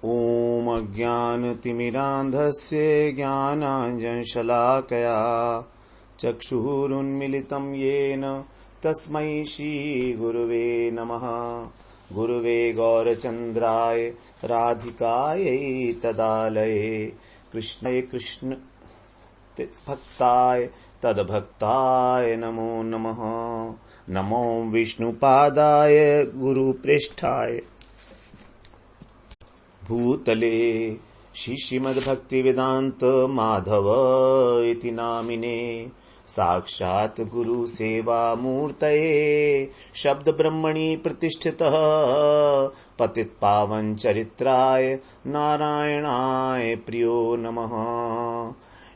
ॐ अज्ञानतिमिरान्धस्य ज्ञानाञ्जनशलाकया चक्षुरुन्मिलितं येन तस्मै श्रीगुरुवे नमः। गुरुवे गौरचन्द्राय राधिकायै तदालये कृष्णाय कृष्ण भक्ताय तद्भक्ताय नमो नमः। नमो विष्णुपादाय गुरुप्रेष्ठाय भूतले श्रीमद्भक्तिवेदान्त माधव इति नामिने साक्षात् गुरु सेवा मूर्तये शब्द ब्रह्मणि प्रतिष्ठितः पतितपावन चरित्राय नारायणाय प्रियो नमः।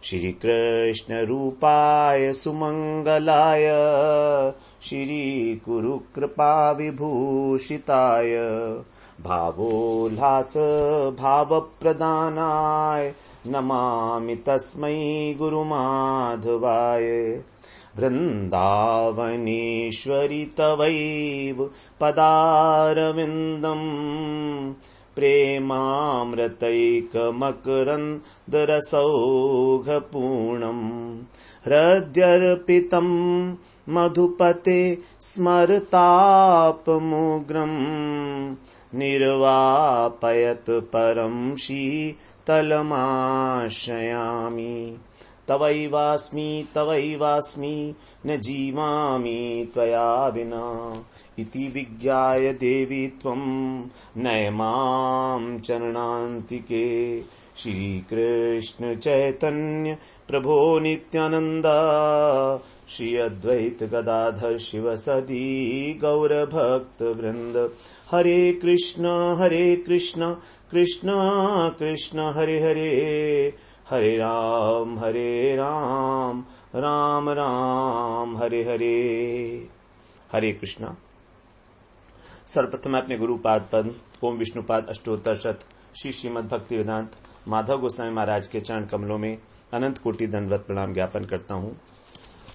श्री कृष्ण रूपाय सुमंगलाय श्री गुरु कृपा विभूषिताय भावोल्लास भाव प्रदानाय नमामि तस्मै गुरुमाधवाय। वृन्दावनेश्वरि तवैव पदारविन्दम् प्रेमामृतैकमकरन्दरसौघपूर्णम् हृद्यर्पितं मधुपते स्मरतापमुग्रम् निर्वापयत परं शीतलमाश्रयामि। तवैवास्मि न जीवामि त्वया विना इति विज्ञाय देवी त्वं नय मां चरणान्तिके। श्रीकृष्ण चैतन्य प्रभो नित्यानन्द श्री अद्वैत गदाधर शिव सदी गौरभक्त वृंद। हरे कृष्ण कृष्ण कृष्ण हरे हरे, हरे राम राम राम हरे हरे। हरे कृष्णा। सर्वप्रथम मैं अपने गुरुपाद पद ओम विष्णुपाद अष्टोत्तर शत श्री श्रीमद् भक्ति वेदांत माधव गोस्वामी महाराज के चरण कमलों में अनंत कोटि दंडवत प्रणाम ज्ञापन करता हूँ।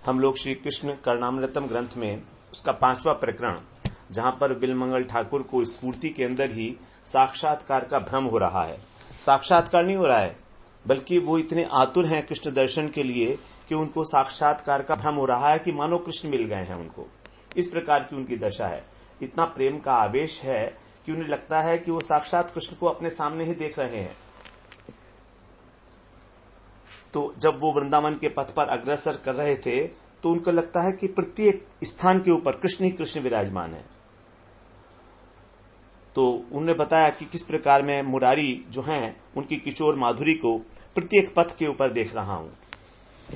हम लोग श्री कृष्ण करणामृतम ग्रंथ में उसका 5वां प्रकरण, जहां पर बिलमंगल ठाकुर को स्फूर्ति के अंदर ही साक्षात्कार का भ्रम हो रहा है। साक्षात्कार नहीं हो रहा है, बल्कि वो इतने आतुर हैं कृष्ण दर्शन के लिए कि उनको साक्षात्कार का भ्रम हो रहा है कि मानो कृष्ण मिल गए हैं उनको। इस प्रकार की उनकी दशा है। इतना प्रेम का आवेश है कि उन्हें लगता है कि वो साक्षात कृष्ण को अपने सामने ही देख रहे हैं। तो जब वो वृंदावन के पथ पर अग्रसर कर रहे थे तो उनको लगता है कि प्रत्येक स्थान के ऊपर कृष्ण ही कृष्ण विराजमान है। तो उन्होंने बताया कि किस प्रकार मैं मुरारी जो हैं उनकी किशोर माधुरी को प्रत्येक पथ के ऊपर देख रहा हूं।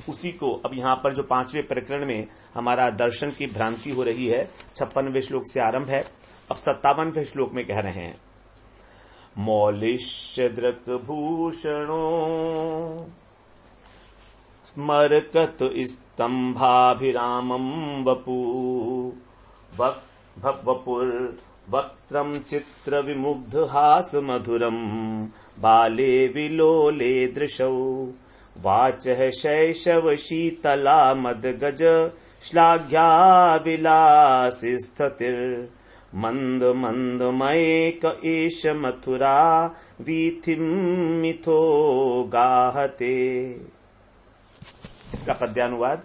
उसी को अब यहां पर जो 5वें प्रकरण में हमारा दर्शन की भ्रांति हो रही है, 56वें श्लोक से आरंभ है, अब 57वें श्लोक में कह रहे हैं। मौलिष्यद्रक भूषणो मरकत स्तंभाभिरामं वपु वपुर वक्त्रं चित्र विमुग्ध हास मधुरं बाले विलोले दृशौ वाचः शैशव शीतला मदगज श्लाघ्या विलासि स्थितिर् मंद मंद मयेक एष मथुरा वीथिं मिथो गाहते। इसका पद्यानुवाद।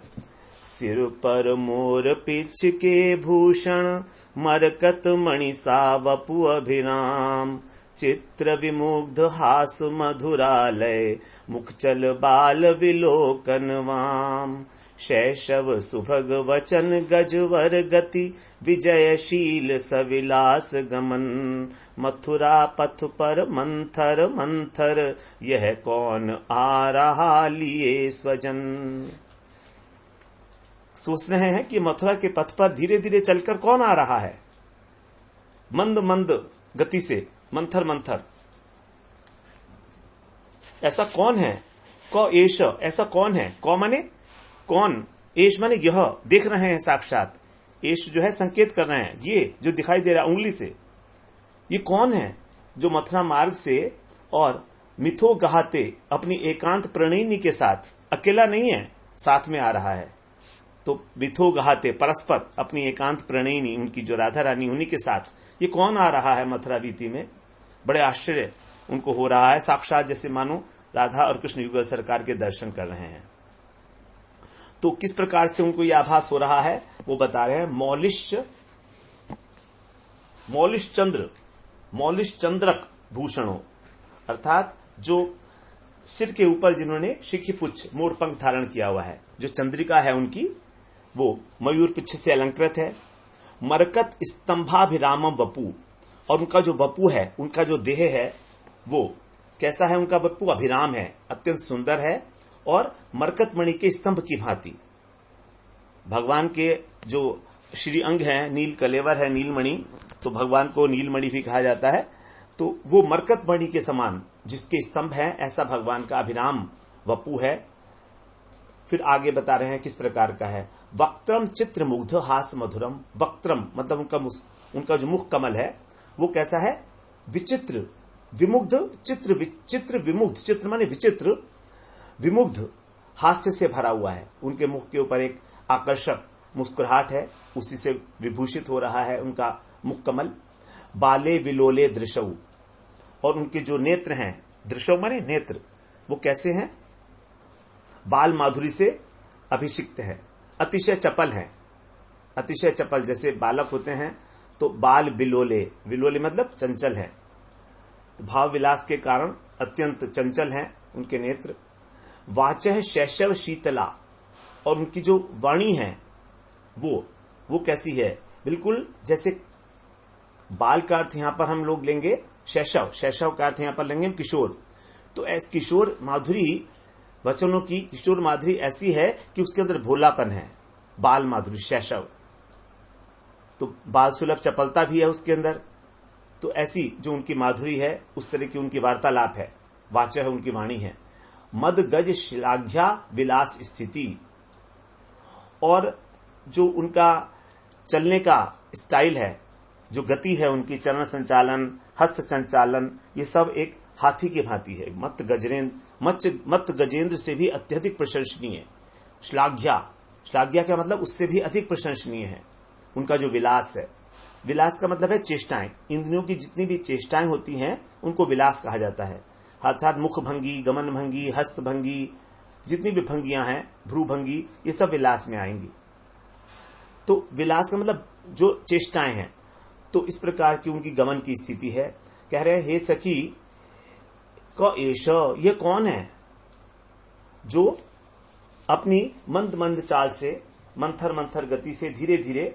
सिर पर मोर पिछ के भूषण मरकत मणिसा वपु अभिराम चित्र विमुग्ध हास मधुरालय मुखचल बाल विलोकन वाम शैशव सुभग वचन गजवर गति विजयशील सविलास गमन मथुरा पथ पर मंथर मंथर यह कौन आ रहा लिए स्वजन। सोच रहे हैं कि मथुरा के पथ पर धीरे धीरे चलकर कौन आ रहा है, मंद मंद गति से, मंथर मंथर। ऐसा कौन है? कौ एष, ऐसा कौन है? कौ माने कौन, एष माने यह, देख रहे हैं साक्षात। एष जो है संकेत कर रहे हैं, ये जो दिखाई दे रहा है उंगली से, ये कौन है जो मथुरा मार्ग से और मिथो गहाते अपनी एकांत प्रणयिनी के साथ, अकेला नहीं है, साथ में आ रहा है। तो मिथो गहाते परस्पर अपनी एकांत प्रणयिनी, उनकी जो राधा रानी, उन्हीं के साथ ये कौन आ रहा है मथुरा वीति में। बड़े आश्चर्य उनको हो रहा है, साक्षात जैसे मानो राधा और कृष्ण युगल सरकार के दर्शन कर रहे हैं। तो किस प्रकार से उनको यह आभास हो रहा है वो बता रहे हैं। मौलिश चंद्रक भूषणों, अर्थात जो सिर के ऊपर जिन्होंने शिखिपुच्छ मोरपंख धारण किया हुआ है, जो चंद्रिका है उनकी वो मयूर पिच्छ से अलंकृत है। मरकत स्तंभाभिरामम वपु, और उनका जो वपु है, उनका जो देह है वो कैसा है, उनका वपु अभिराम है, अत्यंत सुंदर है और मरकत मणि के स्तंभ की भांति। भगवान के जो श्री अंग है, नील कलेवर है, नीलमणि, तो भगवान को नीलमणि भी कहा जाता है। तो वो मरकत मणि के समान जिसके स्तंभ है, ऐसा भगवान का अभिराम वपु है। फिर आगे बता रहे हैं किस प्रकार का है। वक्त्रम चित्र मुग्ध हास मधुरम, वक्त्रम मतलब उनका जो मुख कमल है वो कैसा है, विचित्र विमुग्ध, चित्र विमुग्ध, चित्र माने विचित्र, विमुग्ध हास्य से भरा हुआ है। उनके मुख के ऊपर एक आकर्षक मुस्कुराहट है, उसी से विभूषित हो रहा है उनका मुख कमल। बाले विलोले दृशौ, और उनके जो नेत्र हैं, दृशौ माने नेत्र, वो कैसे हैं, बाल माधुरी से अभिषिक्त है, अतिशय चपल है, अतिशय चपल, जैसे बालक होते हैं तो बाल बिलोले, विलोले मतलब चंचल है, तो भाव विलास के कारण अत्यंत चंचल हैं उनके नेत्र। वाचः शैशव शीतला, और उनकी जो वाणी है वो कैसी है, बिल्कुल जैसे बाल का अर्थ यहां पर हम लोग लेंगे शैशव, शैशव का अर्थ यहां पर लेंगे किशोर। तो ऐस किशोर माधुरी, वचनों की किशोर माधुरी ऐसी है कि उसके अंदर भोलापन है, बाल माधुरी शैशव, तो बाल सुलभ चपलता भी है उसके अंदर। तो ऐसी जो उनकी माधुरी है, उस तरह की उनकी वार्तालाप है, वाचा है, उनकी वाणी है। मद गज श्लाघ्या विलास स्थिति, और जो उनका चलने का स्टाइल है, जो गति है उनकी, चलन संचालन, हस्त संचालन, ये सब एक हाथी की भांति है। मत गजेंद्र से भी अत्यधिक प्रशंसनीय। श्लाघ्या, श्लाघ्या का मतलब उससे भी अधिक प्रशंसनीय है उनका जो विलास है। विलास का मतलब है चेष्टाएं, इंद्रियों की जितनी भी चेष्टाएं होती हैं उनको विलास कहा जाता है। अर्थात मुख भंगी, गमन भंगी, हस्त भंगी, जितनी भी भंगियां हैं, भ्रू भंगी, ये सब विलास में आएंगी। तो विलास का मतलब जो चेष्टाएं हैं, तो इस प्रकार की उनकी गमन की स्थिति है। कह रहे हैं, हे सखी क एष, ये कौन है जो अपनी मंद मंद चाल से, मंथर मंथर गति से धीरे धीरे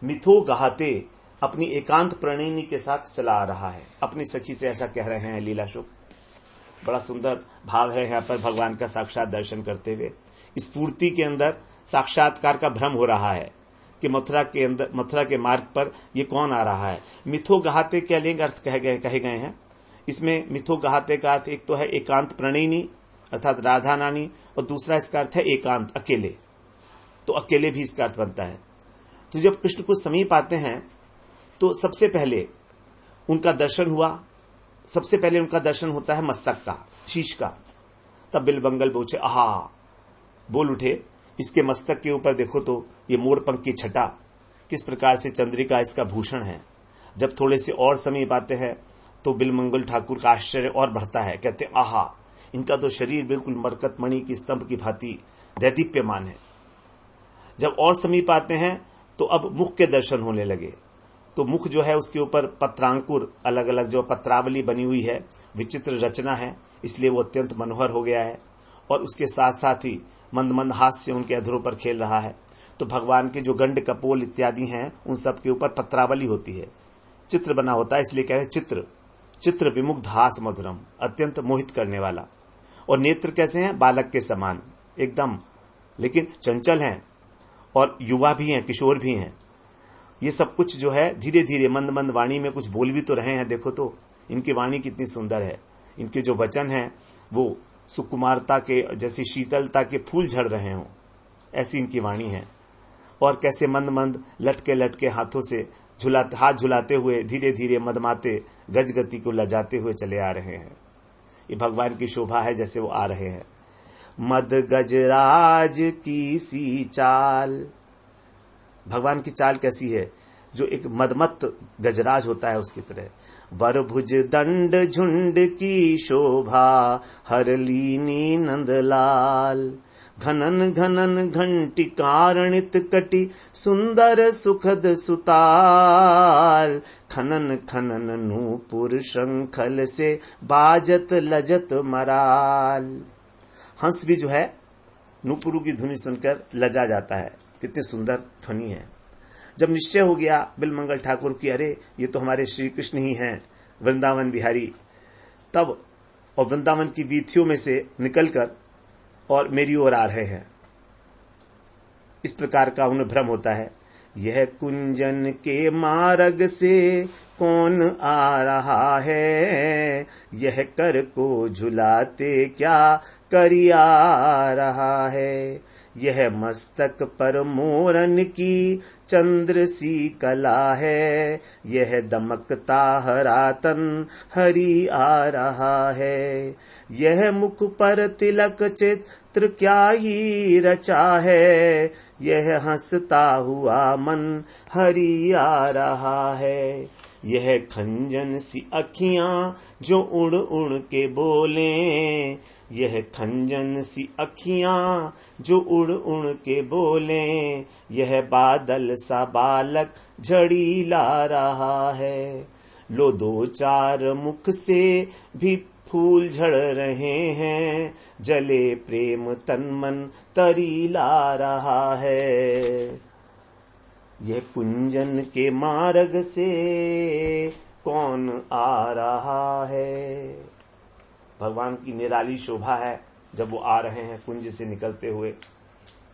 मिथो गहाते अपनी एकांत प्रणयिनी के साथ चला आ रहा है। अपनी सखी से ऐसा कह रहे हैं लीला शुक। बड़ा सुंदर भाव है यहाँ पर भगवान का साक्षात दर्शन करते हुए। स्फूर्ति के अंदर साक्षात्कार का भ्रम हो रहा है कि मथुरा के अंदर, मथुरा के मार्ग पर ये कौन आ रहा है। मिथो गहाते क्या लिंग अर्थ कहे गए हैं इसमें। मिथो गहाते का अर्थ एक तो है एकांत प्रणयिनी अर्थात राधा नानी, और दूसरा इसका अर्थ है एकांत, अकेले। तो अकेले भी इसका अर्थ बनता है। तो जब कृष्ण को समीप आते हैं तो सबसे पहले उनका दर्शन हुआ, सबसे पहले उनका दर्शन होता है मस्तक का, शीश का। तब बिलबंगल पूछे, आहा, बोल उठे, इसके मस्तक के ऊपर देखो तो ये मोरपंख की छटा, किस प्रकार से चंद्रिका इसका भूषण है। जब थोड़े से और समीप आते हैं तो बिलमंगल ठाकुर का आश्चर्य और बढ़ता है। कहते, आहा, इनका तो शरीर बिल्कुल मरकत मणि की स्तंभ की भांति दैदीप्यमान है। जब और समीप आते हैं तो अब मुख के दर्शन होने लगे। तो मुख जो है उसके ऊपर पत्रांकुर, अलग अलग जो पत्रावली बनी हुई है, विचित्र रचना है, इसलिए वो अत्यंत मनोहर हो गया है। और उसके साथ साथ ही मंद मंद हास्य उनके अधरों पर खेल रहा है। तो भगवान के जो गंड कपोल इत्यादि हैं उन सब के ऊपर पत्रावली होती है, चित्र बना होता है, इसलिए कह रहे चित्र, चित्र विमुग्ध हास मधुरम, अत्यंत मोहित करने वाला। और नेत्र कैसे हैं, बालक के समान एकदम, लेकिन चंचल हैं और युवा भी हैं, किशोर भी हैं। ये सब कुछ जो है धीरे धीरे मंद मंद वाणी में कुछ बोल भी तो रहे हैं। देखो तो इनकी वाणी कितनी सुंदर है, इनके जो वचन हैं वो सुकुमारता के जैसी शीतलता के फूल झड़ रहे हों, ऐसी इनकी वाणी है। और कैसे मंद मंद लटके लटके हाथों से हाथ झुलाते हुए धीरे धीरे मदमाते गज गति को लजाते हुए चले आ रहे हैं। ये भगवान की शोभा है जैसे वो आ रहे हैं। मद गजराज की सी चाल, भगवान की चाल कैसी है, जो एक मदमत्त गजराज होता है उसकी तरह। वरभुज दंड झुंड की शोभा हर लीनी नंदलाल, घनन घनन घंटी कारणित कटी सुंदर सुखद सुताल, खनन खनन नूपुर शंखल से बाजत लजत मराल। हंस भी जो है नूपुरों की ध्वनि सुनकर लजा जाता है, कितनी सुंदर ध्वनि है। जब निश्चय हो गया बिलमंगल ठाकुर की अरे ये तो हमारे श्री कृष्ण ही हैं, वृंदावन बिहारी, तब और वृंदावन की वीथियों में से निकलकर और मेरी ओर आ रहे हैं, इस प्रकार का उन्हें भ्रम होता है। यह कुंजन के मार्ग से कौन आ रहा है, यह कर को झुलाते क्या करिया रहा है, यह मस्तक पर मोरन की चंद्र सी कला है, यह दमकता हरा तन हरि आ रहा है, यह मुख पर तिलक चित्र क्या ही रचा है, यह हंसता हुआ मन हरि आ रहा है, यह खंजन सी अखियां जो उड़ उड़ के बोले, यह खंजन सी अखियां जो उड़ उड़ के बोले, यह बादल सा बालक झड़ी ला रहा है, लो दो चार मुख से भी फूल झड़ रहे हैं, जले प्रेम तन मन तरी ला रहा है, यह कुंजन के मार्ग से कौन आ रहा है। भगवान की निराली शोभा है जब वो आ रहे हैं कुंज से निकलते हुए,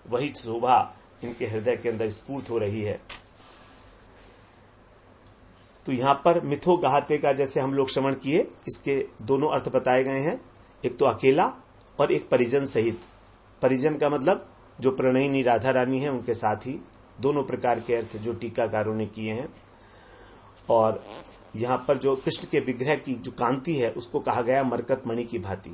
वही शोभा इनके हृदय के अंदर स्फूर्त हो रही है। तो यहां पर मिथो गाहते का जैसे हम लोग श्रवण किए, इसके दोनों अर्थ बताए गए हैं, एक तो अकेला और एक परिजन सहित। परिजन का मतलब जो प्रणयिनी राधा रानी है उनके साथ ही, दोनों प्रकार के अर्थ जो टीकाकारों ने किए हैं। और यहां पर जो कृष्ण के विग्रह की जो कांति है उसको कहा गया मरकत मणि की भांति।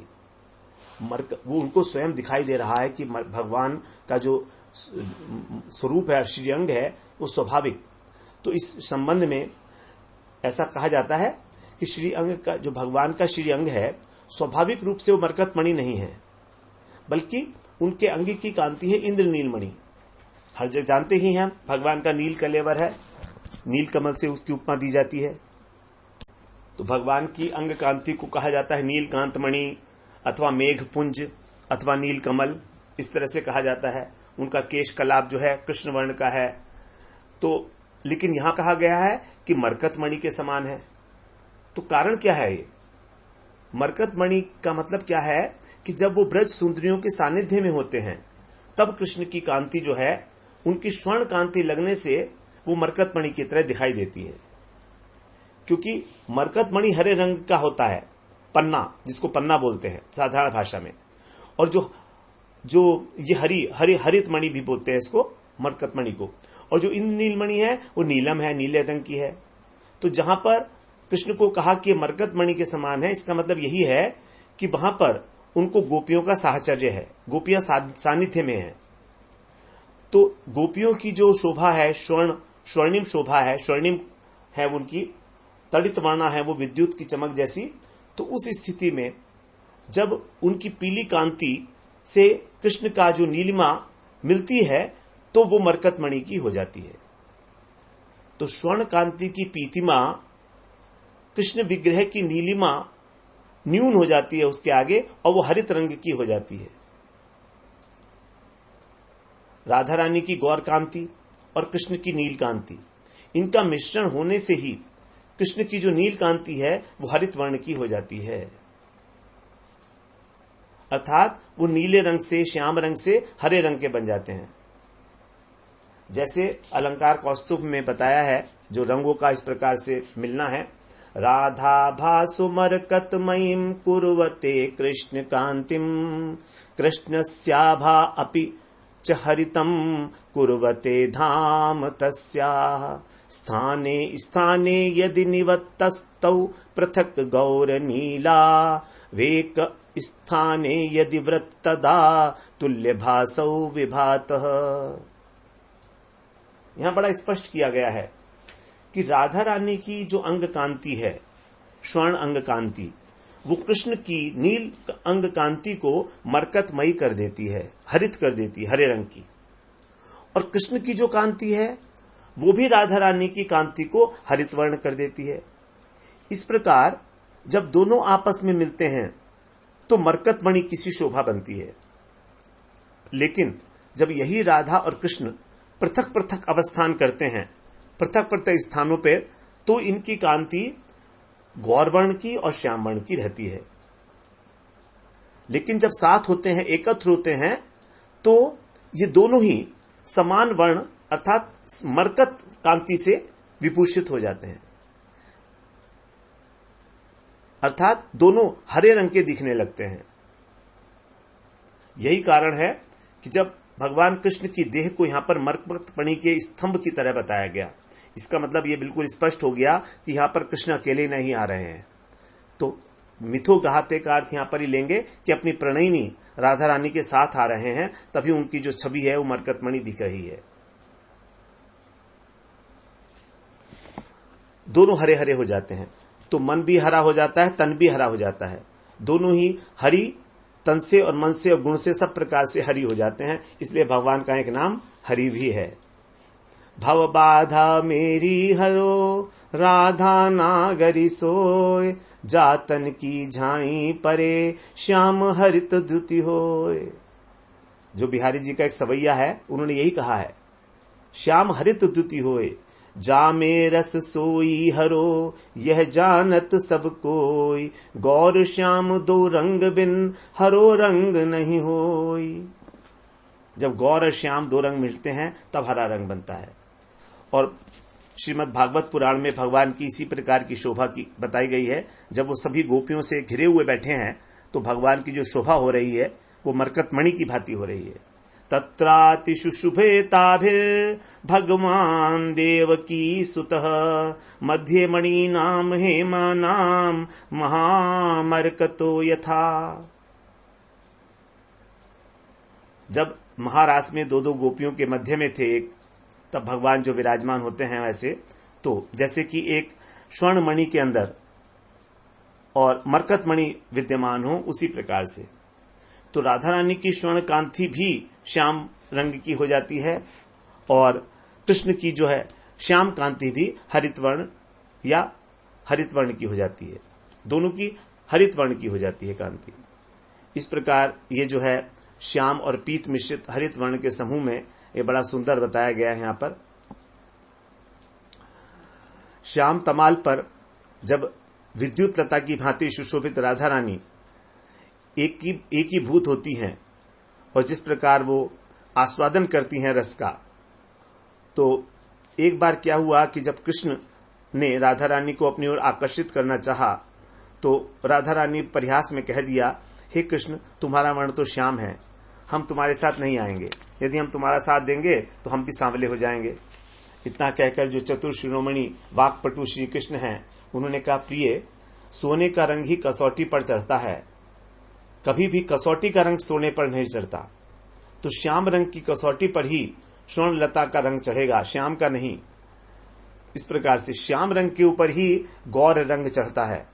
वो उनको स्वयं दिखाई दे रहा है कि भगवान का जो स्वरूप है, श्रीअंग है, वो स्वाभाविक। तो इस संबंध में ऐसा कहा जाता है कि श्रीअंग का जो भगवान का श्रीअंग है स्वाभाविक रूप से वो मरकत मणि नहीं है, बल्कि उनके अंग की कांति है इंद्रनील मणि। हर जगह जानते ही हैं भगवान का नील कलेवर है, नील कमल से उसकी उपमा दी जाती है। तो भगवान की अंग कांति को कहा जाता है नीलकांत मणि अथवा मेघ पुंज अथवा नील कमल, इस तरह से कहा जाता है। उनका केश कलाप जो है कृष्ण वर्ण का है। तो लेकिन यहां कहा गया है कि मरकत मणि के समान है। तो कारण क्या है ये? मरकत मणि का मतलब क्या है कि जब वो ब्रज सुंदरियों के सानिध्य में होते हैं तब कृष्ण की कांति जो है उनकी स्वर्ण कांति लगने से वो मरकत मणि की तरह दिखाई देती है। क्योंकि मरकत मणि हरे रंग का होता है, पन्ना, जिसको पन्ना बोलते हैं साधारण भाषा में, और जो ये हरित मणि भी बोलते हैं इसको, मरकत मणि को। और जो इंद्रनील मणि है वो नीलम है, नीले रंग की है। तो जहां पर कृष्ण को कहा कि मरकत मणि के समान है, इसका मतलब यही है कि वहां पर उनको गोपियों का साहचर्य है, गोपियां सानिध्य में है। तो गोपियों की जो शोभा है स्वर्णिम शोभा है, स्वर्णिम है उनकी, तड़ित वर्णा है वो विद्युत की चमक जैसी। तो उस स्थिति में जब उनकी पीली कांति से कृष्ण का जो नीलिमा मिलती है तो वो मरकत मणि की हो जाती है। तो स्वर्ण कांति की पीतिमा कृष्ण विग्रह की नीलिमा न्यून हो जाती है उसके आगे, और वो हरित रंग की हो जाती है। राधा रानी की गौर कांति और कृष्ण की नील कांति, इनका मिश्रण होने से ही कृष्ण की जो नील कांति है वो हरित वर्ण की हो जाती है। अर्थात वो नीले रंग से, श्याम रंग से हरे रंग के बन जाते हैं। जैसे अलंकार कौस्तुभ में बताया है, जो रंगों का इस प्रकार से मिलना है। राधा भासु मरकतमयीं कुर्वते कृष्ण कांतिम, कृष्णस्याभा अपि च हरितम कुर्वते धाम तस्याः, स्थाने स्थाने यदि निवत्तस्तौ पृथक् गौर नीला, वेक स्थाने यदि वृत्तदा तुल्य भासौ विभातः। यहां बड़ा स्पष्ट किया गया है कि राधा रानी की जो अंग कांति है, स्वर्ण अंग कांति, वो कृष्ण की नील अंग कांति को मरकतमयी कर देती है, हरित कर देती है, हरे रंग की। और कृष्ण की जो कांति है वो भी राधा रानी की कांति को हरित वर्ण कर देती है। इस प्रकार जब दोनों आपस में मिलते हैं तो मरकतमणि की सी शोभा बनती है। लेकिन जब यही राधा और कृष्ण पृथक पृथक अवस्थान करते हैं, पृथक पृथक स्थानों पर, तो इनकी कांति गौरवर्ण की और श्याम वर्ण की रहती है। लेकिन जब साथ होते हैं, एकत्र होते हैं, तो ये दोनों ही समान वर्ण अर्थात मरकत कांति से विभूषित हो जाते हैं, अर्थात दोनों हरे रंग के दिखने लगते हैं। यही कारण है कि जब भगवान कृष्ण की देह को यहां पर मरकतमणि के स्तंभ की तरह बताया गया, इसका मतलब यह बिल्कुल स्पष्ट हो गया कि यहां पर कृष्ण अकेले नहीं आ रहे हैं। तो मिथो गहाते का अर्थ यहां पर ही लेंगे कि अपनी प्रणयिनी राधा रानी के साथ आ रहे हैं, तभी उनकी जो छवि है वो मरकतमणि दिख रही है। दोनों हरे हरे हो जाते हैं तो मन भी हरा हो जाता है, तन भी हरा हो जाता है। दोनों ही हरि, तन से और मन से और गुण से सब प्रकार से हरि हो जाते हैं। इसलिए भगवान का एक नाम हरि भी है। भव बाधा मेरी हरो, राधा नागरी सोय, जातन की झाई परे, श्याम हरित द्युति होय। जो बिहारी जी का एक सवैया है, उन्होंने यही कहा है, श्याम हरित द्युति होय, जा में रस सोई हरो, यह जानत सब कोई, गौर श्याम दो रंग बिन, हरो रंग नहीं होई। जब गौर और श्याम दो रंग मिलते हैं तब हरा रंग बनता है। और श्रीमद् भागवत पुराण में भगवान की इसी प्रकार की शोभा की बताई गई है। जब वो सभी गोपियों से घिरे हुए बैठे हैं तो भगवान की जो शोभा हो रही है वो मरकतमणि की भांति हो रही है। तत्राति शुशुभे ताभिर भगवान देवकी सुतः, मध्य मणि नाम हेमा नाम महामरकतो यथा। जब महारास में दो दो गोपियों के मध्य में थे एक, तब भगवान जो विराजमान होते हैं वैसे, तो जैसे कि एक स्वर्ण मणि के अंदर और मरकतमणि विद्यमान हो, उसी प्रकार से तो राधा रानी की स्वर्ण कांति भी श्याम रंग की हो जाती है और कृष्ण की जो है श्याम कांति भी हरित वर्ण या हरित वर्ण की हो जाती है। दोनों की हरित वर्ण की हो जाती है कांति। इस प्रकार ये जो है श्याम और पीत मिश्रित हरित वर्ण के समूह में ये बड़ा सुंदर बताया गया है। यहां पर श्याम तमाल पर जब विद्युत लता की भांति सुशोभित राधा रानी एक ही भूत होती हैं और जिस प्रकार वो आस्वादन करती हैं रस का, तो एक बार क्या हुआ कि जब कृष्ण ने राधा रानी को अपनी ओर आकर्षित करना चाहा तो राधा रानी परिहास में कह दिया, हे कृष्ण, तुम्हारा वर्ण तो श्याम है, हम तुम्हारे साथ नहीं आएंगे। यदि हम तुम्हारा साथ देंगे तो हम भी सांवले हो जाएंगे। इतना कहकर जो चतुर शिरोमणि वाक्पटु श्री कृष्ण हैं, उन्होंने कहा, प्रिय, सोने का रंग ही कसौटी पर चढ़ता है, कभी भी कसौटी का रंग सोने पर नहीं चढ़ता। तो श्याम रंग की कसौटी पर ही स्वर्ण लता का रंग चढ़ेगा, श्याम का नहीं। इस प्रकार से श्याम रंग के ऊपर ही गौर रंग चढ़ता है।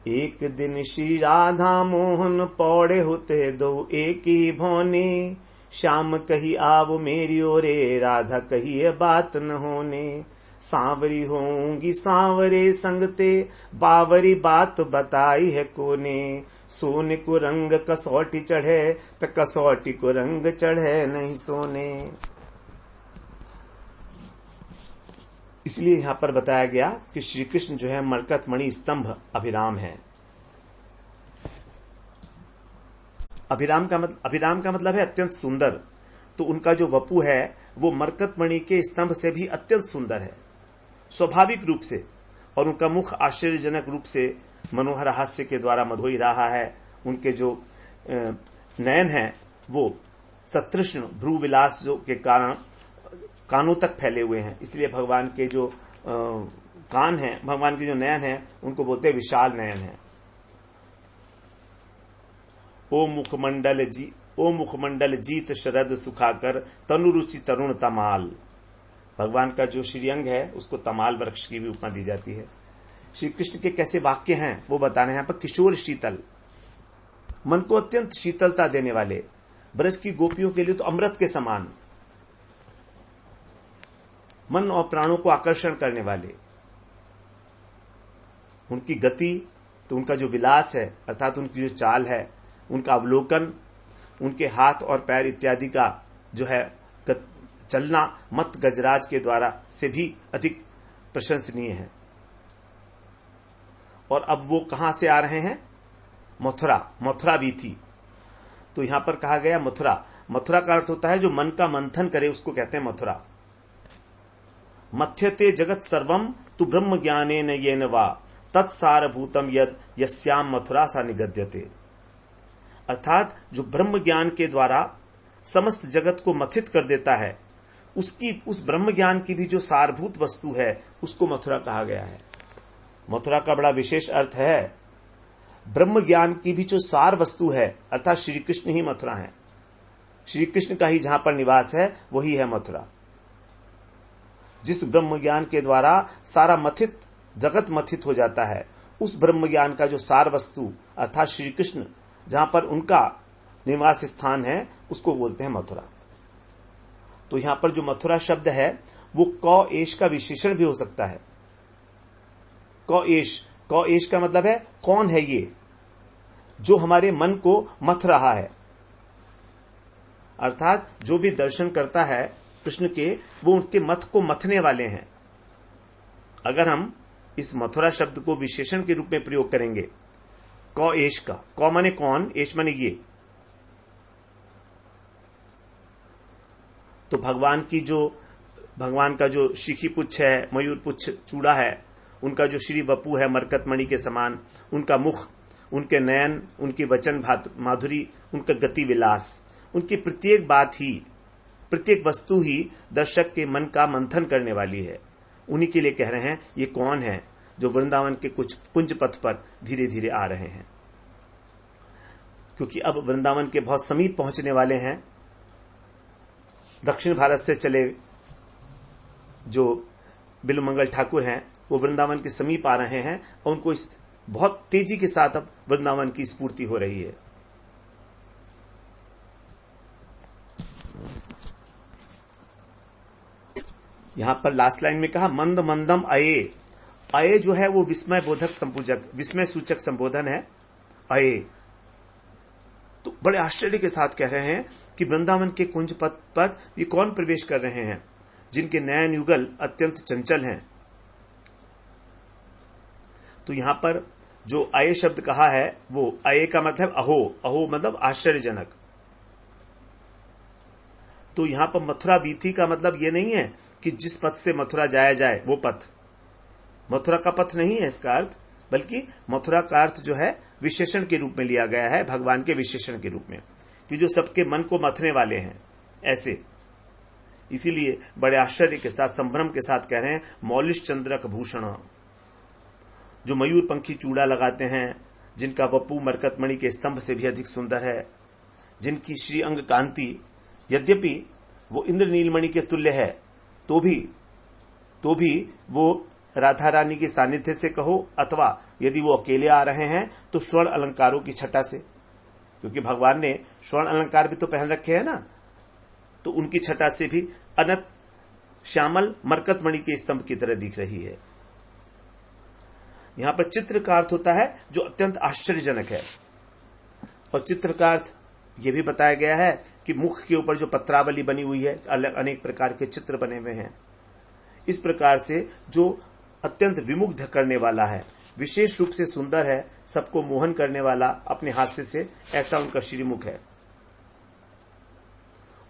एक दिन श्री राधा मोहन पौड़े होते दो एक ही भौने, श्याम कही आव मेरी ओरे, राधा कही ये बात न होने। सांवरी होंगी सांवरे संगते, बावरी बात बताई है कोने। सोने को रंग कसौटी चढ़े, पे कसौटी को रंग चढ़े नहीं सोने। इसलिए यहां पर बताया गया कि श्री कृष्ण जो है मरकतमणि स्तंभ अभिराम है। अभिराम का मतलब है अत्यंत सुंदर। तो उनका जो वपु है वो मरकतमणि के स्तंभ से भी अत्यंत सुंदर है, स्वाभाविक रूप से। और उनका मुख आश्चर्यजनक रूप से मनोहर हास्य के द्वारा मधोई रहा है। उनके जो नयन हैं वो सतृष्ण भ्रू विलास जो के कारण कानों तक फैले हुए हैं। इसलिए भगवान के जो कान हैं, भगवान के जो नयन हैं, उनको बोलते हैं विशाल नयन है। ओ मुखमंडल जीत शरद सुखाकर, तनु रुचि तरुण तमाल। भगवान का जो श्रीअंग है उसको तमाल वृक्ष की भी उपमा दी जाती है। श्री कृष्ण के कैसे वाक्य हैं वो बताने हैं। यहाँ पर किशोर शीतल, मन को अत्यंत शीतलता देने वाले, ब्रज की गोपियों के लिए तो अमृत के समान, मन और प्राणों को आकर्षण करने वाले, उनकी गति तो उनका जो विलास है अर्थात उनकी जो चाल है, उनका अवलोकन, उनके हाथ और पैर इत्यादि का जो है चलना मत गजराज के द्वारा से भी अधिक प्रशंसनीय है। और अब वो कहां से आ रहे हैं? मथुरा, मथुरा भी थी। तो यहां पर कहा गया मथुरा, मथुरा का अर्थ होता है जो मन का मंथन करे, उसको कहते हैं मथुरा। मथ्यते जगत सर्वम तु ब्रह्म ज्ञानेन येन वा तत्सारभूतम यद यस्याम मथुरा सा निगद्यते। अर्थात जो ब्रह्म ज्ञान के द्वारा समस्त जगत को मथित कर देता है, उस ब्रह्म ज्ञान की भी जो सारभूत वस्तु है उसको मथुरा कहा गया है। मथुरा का बड़ा विशेष अर्थ है, ब्रह्म ज्ञान की भी जो सार वस्तु है अर्थात श्री कृष्ण ही मथुरा है। श्री कृष्ण का ही जहां पर निवास है वही है मथुरा। जिस ब्रह्म ज्ञान के द्वारा सारा मथित जगत मथित हो जाता है, उस ब्रह्म ज्ञान का जो सार वस्तु अर्थात श्री कृष्ण जहां पर उनका निवास स्थान है उसको बोलते हैं मथुरा। तो यहां पर जो मथुरा शब्द है वो क एश का विशेषण भी हो सकता है। क एश का मतलब है कौन है ये जो हमारे मन को मथ रहा है, अर्थात जो भी दर्शन करता है कृष्ण के वो उनके मत को मथने वाले हैं। अगर हम इस मथुरा शब्द को विशेषण के रूप में प्रयोग करेंगे, क एश का, क माने कौन, एश माने ये, तो भगवान का जो शिखी पुच्छ है, मयूर पुच्छ चूड़ा है, उनका जो श्री वपु है मरकत मणि के समान, उनका मुख, उनके नयन, उनकी वचन माधुरी, उनका गति विलास, उनकी प्रत्येक बात ही, प्रत्येक वस्तु ही दर्शक के मन का मंथन करने वाली है। उन्हीं के लिए कह रहे हैं ये कौन है जो वृंदावन के कुछ पुंज पथ पर धीरे धीरे आ रहे हैं, क्योंकि अब वृंदावन के बहुत समीप पहुंचने वाले हैं। दक्षिण भारत से चले जो बिल्वमंगल ठाकुर हैं वो वृंदावन के समीप आ रहे हैं और उनको इस बहुत तेजी के साथ अब वृंदावन की स्फूर्ति हो रही है। यहां पर लास्ट लाइन में कहा मंद मंदम अये। अये जो है वो विस्मय बोधक संपूजक, विस्मय सूचक संबोधन है अये। तो बड़े आश्चर्य के साथ कह रहे हैं कि वृंदावन के कुंज पथ पर ये कौन प्रवेश कर रहे हैं जिनके नयन युगल अत्यंत चंचल हैं। तो यहां पर जो अये शब्द कहा है वो अये का मतलब अहो, अहो मतलब आश्चर्यजनक। तो यहां पर मथुरा वीथी का मतलब ये नहीं है कि जिस पथ से मथुरा जाया जाए वो पथ, मथुरा का पथ नहीं है इसका अर्थ, बल्कि मथुरा का अर्थ जो है विशेषण के रूप में लिया गया है, भगवान के विशेषण के रूप में, कि जो सबके मन को मथने वाले हैं ऐसे। इसीलिए बड़े आश्चर्य के साथ, संभ्रम के साथ कह रहे हैं मौलिश चंद्रक भूषण, जो मयूर पंखी चूड़ा लगाते हैं, जिनका वपु मरकतमणि के स्तंभ से भी अधिक सुंदर है, जिनकी श्री अंग कांति यद्यपि वो इंद्र नीलमणि के तुल्य है तो भी वो राधा रानी के सानिध्य से कहो अथवा यदि वो अकेले आ रहे हैं तो स्वर्ण अलंकारों की छटा से, क्योंकि भगवान ने स्वर्ण अलंकार भी तो पहन रखे हैं ना, तो उनकी छटा से भी अनंत श्यामल मरकतमणि के स्तंभ की तरह दिख रही है। यहां पर चित्र का अर्थ होता है जो अत्यंत आश्चर्यजनक है, और चित्र का अर्थ यह भी बताया गया है कि मुख के ऊपर जो पत्रावली बनी हुई है, अनेक प्रकार के चित्र बने हुए हैं, इस प्रकार से जो अत्यंत विमुग्ध करने वाला है, विशेष रूप से सुंदर है, सबको मोहन करने वाला अपने हास्य से, ऐसा उनका श्रीमुख है।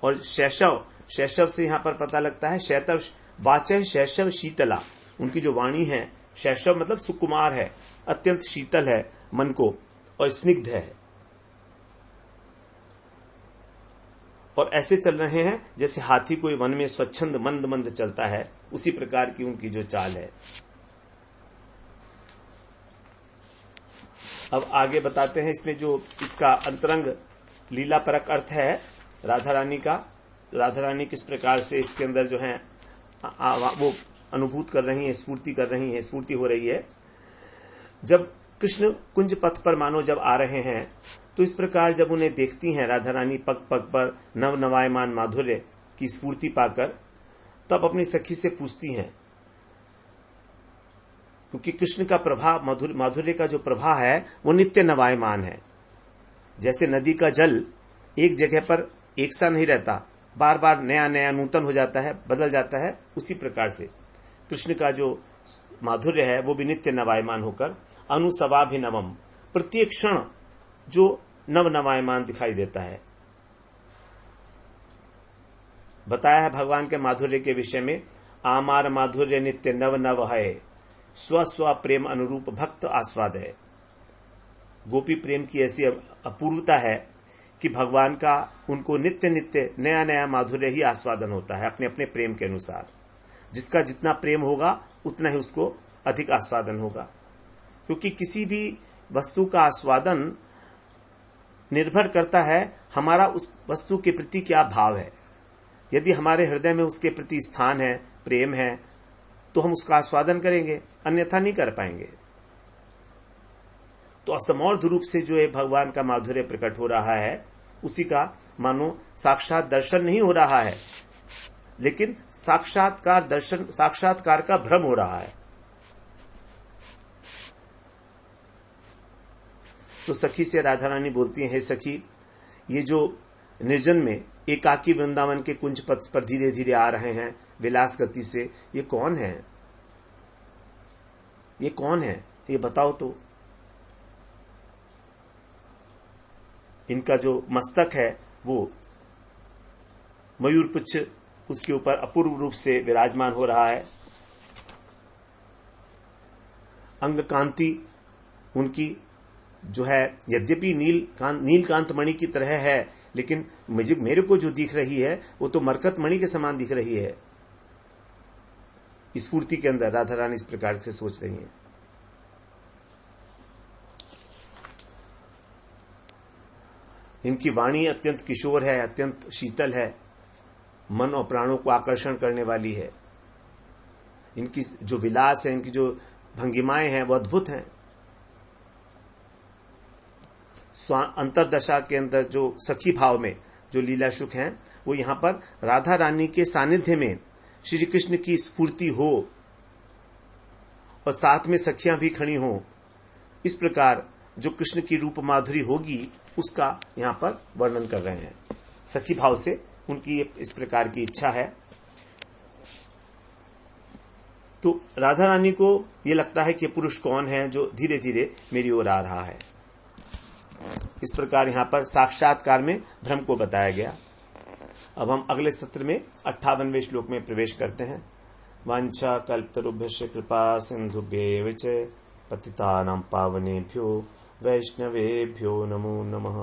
और शैशव से यहां पर पता लगता है शैतव वाचय शैशव शीतला, उनकी जो वाणी है, शैशव मतलब सुकुमार है, अत्यंत शीतल है मन को और स्निग्ध है, और ऐसे चल रहे हैं जैसे हाथी कोई वन में स्वच्छंद मंद मंद चलता है, उसी प्रकार की उनकी जो चाल है। अब आगे बताते हैं इसमें जो इसका अंतरंग लीला परक अर्थ है राधा रानी का, राधा रानी किस प्रकार से इसके अंदर जो है वो अनुभूत कर रही हैं, स्फूर्ति कर रही हैं, स्फूर्ति हो रही है। जब कृष्ण कुंज पथ पर मानो जब आ रहे हैं, तो इस प्रकार जब उन्हें देखती हैं राधा रानी पग पग पर नव नवायमान माधुर्य की स्फूर्ति पाकर, तब अपनी सखी से पूछती हैं, क्योंकि कृष्ण का प्रभाव, माधुर्य का जो प्रवाह है वो नित्य नवायमान है। जैसे नदी का जल एक जगह पर एक सा नहीं रहता, बार बार नया नया नूतन हो जाता है, बदल जाता है, उसी प्रकार से कृष्ण का जो माधुर्य है वो भी नित्य नवायमान होकर अनुसवाभिनवम, प्रत्येक क्षण जो नव नवायमान दिखाई देता है। बताया है भगवान के माधुर्य के विषय में, आमार माधुर्य नित्य नव नव है, स्व स्व प्रेम अनुरूप भक्त आस्वाद है। गोपी प्रेम की ऐसी अपूर्वता है कि भगवान का उनको नित्य नित्य नया नया माधुर्य ही आस्वादन होता है अपने अपने प्रेम के अनुसार। जिसका जितना प्रेम होगा उतना ही उसको अधिक आस्वादन होगा, क्योंकि किसी भी वस्तु का आस्वादन निर्भर करता है हमारा उस वस्तु के प्रति क्या भाव है। यदि हमारे हृदय में उसके प्रति स्थान है, प्रेम है, तो हम उसका आस्वादन करेंगे, अन्यथा नहीं कर पाएंगे। तो असमौर्ध रूप से जो है भगवान का माधुर्य प्रकट हो रहा है, उसी का मानो साक्षात दर्शन नहीं हो रहा है, लेकिन साक्षात्कार का भ्रम हो रहा है। तो सखी से राधा रानी बोलती है, हे सखी, ये जो निर्जन में एकाकी वृंदावन के कुंज पथ पर धीरे धीरे आ रहे हैं विलास गति से, ये कौन है? ये कौन है? ये बताओ तो। इनका जो मस्तक है वो मयूर पुच्छ उसके ऊपर अपूर्व रूप से विराजमान हो रहा है। अंग कांति उनकी जो है यद्यपि नीलकांत मणि की तरह है, लेकिन मेरे को जो दिख रही है वो तो मरकत मणि के समान दिख रही है। स्फूर्ति के अंदर राधा रानी इस प्रकार से सोच रही हैं। इनकी वाणी अत्यंत किशोर है, अत्यंत शीतल है, मन और प्राणों को आकर्षण करने वाली है। इनकी जो विलास है, इनकी जो भंगिमाएं हैं वो अद्भुत हैं। अंतरदशा के अंदर जो सखी भाव में जो लीला शुक हैं, वो यहां पर राधा रानी के सानिध्य में श्री कृष्ण की स्फूर्ति हो और साथ में सखियां भी खड़ी हो, इस प्रकार जो कृष्ण की रूप माधुरी होगी उसका यहां पर वर्णन कर रहे हैं। सखी भाव से उनकी इस प्रकार की इच्छा है। तो राधा रानी को ये लगता है कि पुरुष कौन है जो धीरे धीरे मेरी ओर आ रहा है। इस प्रकार यहां पर साक्षात्कार में भ्रम को बताया गया। अब हम अगले सत्र में 58वें श्लोक में प्रवेश करते हैं। वांछा कल्पतरुभ्यश्च कृपा सिंधुभ्येव च पतितानां पावनेभ्यो वैष्णवेभ्यो नमो नमः।